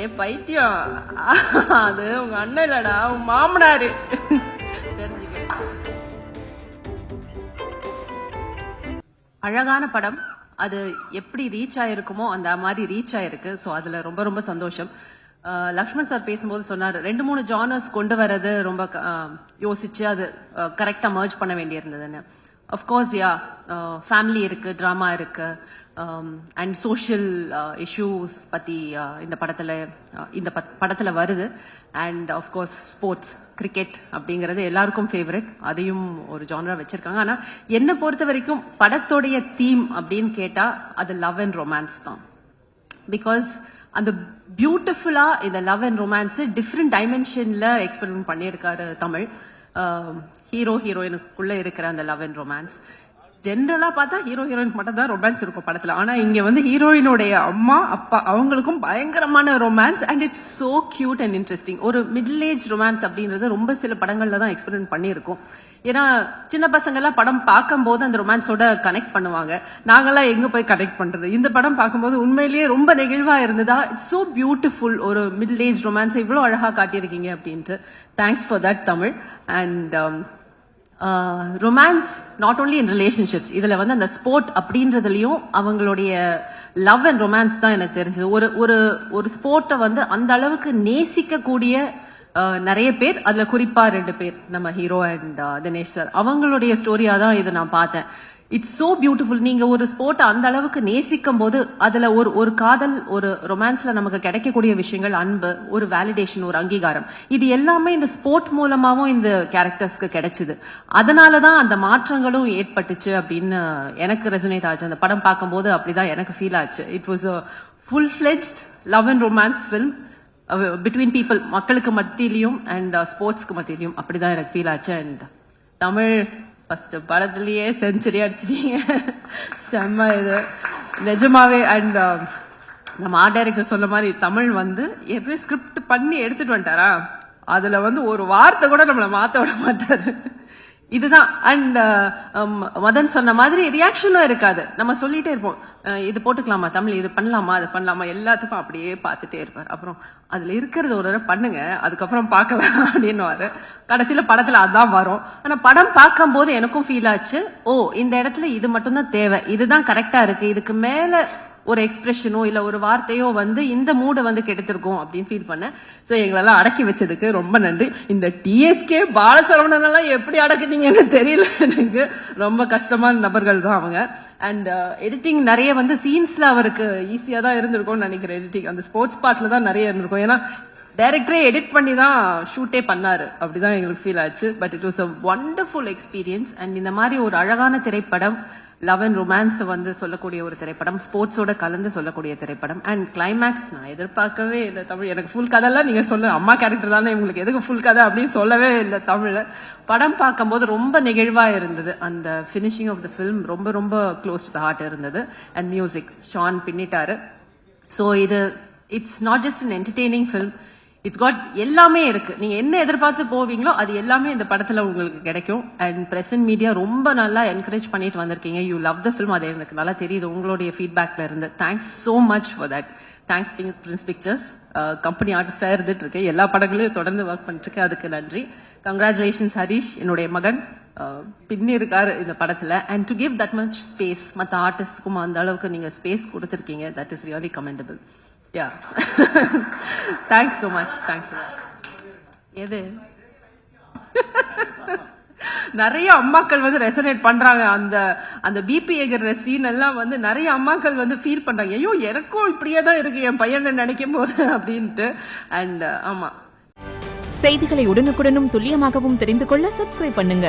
ஏ பைத்தியம், அது உங்க அண்ணன் இல்லடா, உங்க மாமனாரு. தெரிஞ்சுக்க. அழகான படம். அது எப்படி ரீச் ஆயிருக்குமோ அந்த மாதிரி ரீச் ஆயிருக்கு. ஸோ அதுல ரொம்ப ரொம்ப சந்தோஷம். லக்ஷ்மண் சார் பேசும்போது சொன்னார் 2-3 ஜானர்ஸ் கொண்டு வர்றது ரொம்ப யோசிச்சு அது கரெக்டா மர்ஜ் பண்ண வேண்டியிருந்ததுன்னு. அஃப்கோர்ஸ் யா, ஃபேமிலி இருக்கு, ட்ராமா இருக்கு, அண்ட் சோஷியல் இஷ்யூஸ் பத்தி இந்த படத்துல வருது. அண்ட் ஆஃப்கோர்ஸ் ஸ்போர்ட்ஸ், கிரிக்கெட் அப்படிங்கிறது எல்லாருக்கும் ஃபேவரட். அதையும் ஒரு ஜானரா வச்சிருக்காங்க. ஆனா என்ன பொறுத்த வரைக்கும் படத்தோடைய தீம் அப்படின்னு கேட்டா அது லவ் அண்ட் ரொமான்ஸ் தான். பிகாஸ் அந்த பியூட்டிஃபுல்லா இந்த லவ் அண்ட் ரொமான்ஸ் டிஃப்ரெண்ட் டைமென்ஷன்ல எக்ஸ்பெரிமெண்ட் பண்ணியிருக்காரு தமிழ். ஹீரோ ஹீரோயினுக்குள்ள இருக்கிற அந்த லவ் அண்ட் ரொமான்ஸ். ஜென்ரலா பார்த்தா ஹீரோ ஹீரோயினுக்கு மட்டும் தான் ரொமான்ஸ் இருக்கும் படத்துல. ஆனா இங்க வந்து ஹீரோயினுடைய அம்மா அப்பா அவங்களுக்கும் பயங்கரமான romance. And it's so cute and interesting. ஒரு மிடில் ஏஜ் ரொமான்ஸ் அப்படின்றது ரொம்ப சில படங்கள்ல தான் எக்ஸ்பெரிமெண்ட் பண்ணியிருக்கோம். ஏன்னா சின்ன பசங்க எல்லாம் படம் பார்க்கும் போது அந்த ரொமான்ஸோட கனெக்ட் பண்ணுவாங்க. நாங்கெல்லாம் எங்க போய் கனெக்ட் பண்றது? இந்த படம் பார்க்கும்போது உண்மையிலேயே ரொம்ப நெகிழ்வா இருந்ததா. It's so beautiful. ஒரு மிடில் ஏஜ் ரொமான்ஸ் இவ்வளவு அழகா காட்டியிருக்கீங்க அப்படின்ட்டு thanks for that Tamil. And romance not only in relationships. இதுல வந்து அந்த ஸ்போர்ட் அப்படின்றதுலயும் அவங்களுடைய லவ் அண்ட் ரொமான்ஸ் தான் எனக்கு தெரிஞ்சது. ஒரு ஸ்போர்ட்டை வந்து அந்த அளவுக்கு நேசிக்க கூடிய நிறைய பேர், அதுல குறிப்பா 2 பேர், நம்ம ஹீரோ அண்ட் தினேஷ் சார், அவங்களுடைய ஸ்டோரியா தான் இதை நான் பார்த்தேன். It's so beautiful. நீங்க ஒரு ஸ்போர்ட்டை அந்த அளவுக்கு நேசிக்கும் போது அதுல ஒரு காதல், ஒரு ரொமான்ஸ்ல நமக்கு கிடைக்கக்கூடிய விஷயங்கள், அன்பு, ஒரு வேலிடேஷன், ஒரு அங்கீகாரம், இது எல்லாமே இந்த ஸ்போர்ட் மூலமாவும் இந்த கேரக்டர்ஸ்க்கு கிடைச்சது. அதனாலதான் அந்த மாற்றங்களும் ஏற்பட்டுச்சு அப்படின்னு எனக்கு ரெசனேட் ஆச்சு. அந்த படம் பார்க்கும்போது அப்படிதான் எனக்கு ஃபீல் ஆச்சு. It was a full fledged love and romance film between people, மக்களுக்கு மத்தியிலையும் அண்ட் ஸ்போர்ட்ஸ்க்கு மத்தியிலையும். அப்படிதான் எனக்கு ஃபீல் ஆச்சு. அண்ட் தமிழ் ஃபர்ஸ்ட் படத்துலயே செஞ்சுரி அடிச்சிட்டீங்க. செம்ம இது நிஜமாவே. அண்ட் நம்ம ஆர்ட் டைரக்டர் சொன்ன மாதிரி தமிழ் வந்து ஏற்கனவே ஸ்கிரிப்ட் பண்ணி எடுத்துட்டு வந்துட்டாரா, அதுல வந்து ஒரு வார்த்தை கூட நம்மளை மாத்த விட மாட்டாரு. இதுதான். அண்ட் மதன் சொன்ன மாதிரி ரியாக்ஷனும் இருக்காது. நம்ம சொல்லிட்டே இருப்போம், இது போட்டுக்கலாமா தமிழ், இது பண்ணலாமா, அது பண்ணலாமா, எல்லாத்துக்கும் அப்படியே பார்த்துட்டே இருப்பார். அப்புறம் அதுல இருக்கிறது ஒரு தடவை பண்ணுங்க, அதுக்கப்புறம் பார்க்கலாம் அப்படின்னு. கடைசியில படத்துல அதான் வரும். ஆனா படம் பார்க்கும் போது எனக்கும் ஃபீல் ஆச்சு, ஓ இந்த இடத்துல இது மட்டும்தான் தேவை, இதுதான் கரெக்டா இருக்கு, இதுக்கு மேல ஒரு எக்ஸ்பிரஷனோ இல்ல ஒரு வார்த்தையோ வந்து இந்த மூட வந்து கெடுத்திருக்கும் அப்படின்னு ஃபீல் பண்ணேன். சோ எங்களெல்லாம் அடக்கி வச்சதுக்கு ரொம்ப நன்றி. இந்த டிஎஸ்கே பாலசரவணன் எல்லாம் எப்படி அடக்குனீங்கன்னு தெரியல எனக்கு. ரொம்ப கஷ்டமான நபர்கள் தான் அவங்க. அண்ட் எடிட்டிங் நிறைய வந்து சீன்ஸ்ல அவருக்கு ஈஸியா தான் இருந்திருக்கும்னு நினைக்கிறேன். எடிட்டிங் அந்த ஸ்போர்ட்ஸ் பார்ட்ல தான் நிறைய இருந்திருக்கும். ஏன்னா டைரக்டரே எடிட் பண்ணி தான் ஷூட்டே பண்ணாரு. அப்படிதான் எங்களுக்கு ஃபீல் ஆச்சு. But it was a wonderful experience. And இந்த மாதிரி ஒரு அழகான திரைப்படம், லவ் அண்ட் ரொமான்ஸ் வந்து சொல்லக்கூடிய ஒரு திரைப்படம், ஸ்போர்ட்ஸோட கலந்து சொல்லக்கூடிய திரைப்படம். அண்ட் கிளைமேக்ஸ் நான் எதிர்பார்க்கவே இல்லை தமிழ். எனக்கு ஃபுல் கதைலாம் நீங்க சொல்ல, அம்மா கேரக்டர் தானே உங்களுக்கு எதுக்கு ஃபுல் கதை அப்படின்னு சொல்லவே இல்லை தமிழ்ல. படம் பார்க்கும்போது ரொம்ப நெகிழ்வா இருந்தது. அந்த ஃபினிஷிங் ஆஃப் த ஃபிலிம் ரொம்ப ரொம்ப க்ளோஸ் டு த ஹார்ட் இருந்தது. அண்ட் மியூசிக் ஷான் பின்னிட்டாரு. ஸோ இது it's not just an entertaining film, it's got எல்லாமே இருக்கு. நீங்க என்ன எதிர்பார்த்து போவீங்களோ அது எல்லாமே இந்த படத்துல உங்களுக்கு கிடைக்கும். அண்ட் பிரசன்ட் மீடியா ரொம்ப நல்லா என்கரேஜ் பண்ணிட்டு வந்திருக்கீங்க. You love the film. அது எனக்கு நல்லா தெரியுது உங்களுடைய ஃபீட்பேக்ல இருந்து. Thanks so much for that. Thanks Prince Pictures, company ஆர்டிஸ்டா இருந்துட்டு இருக்கேன், எல்லா படங்களையும் தொடர்ந்து ஒர்க் பண்ணிட்டு இருக்கேன், அதுக்கு நன்றி. கங்க்ராச்சுலேஷன்ஸ் ஹரிஷ், என்னுடைய மகன் பின்னி இருக்காரு இந்த படத்துல. And to give that much space, மற்ற ஆர்டிஸ்டுக்கும் அந்த அளவுக்கு நீங்க ஸ்பேஸ் கொடுத்துருக்கீங்க. That is really commendable. Yeah. Thanks so much. Thanks so much. எது நிறைய அம்மாக்கள் வந்து ரெசனேட் பண்றாங்க. அந்த பிபி எகிற சீன் எல்லாம் வந்து நிறைய அம்மாக்கள் வந்து ஃபீல் பண்றாங்க, ஐயோ எனக்கும் இப்படியே தான் இருக்கு என் பையன் நினைக்கும் போது அப்படின்ட்டு. அண்ட் ஆமா, செய்திகளை உடனுக்குடனும் துல்லியமாகவும் தெரிந்து கொள்ள சப்ஸ்கிரைப் பண்ணுங்க.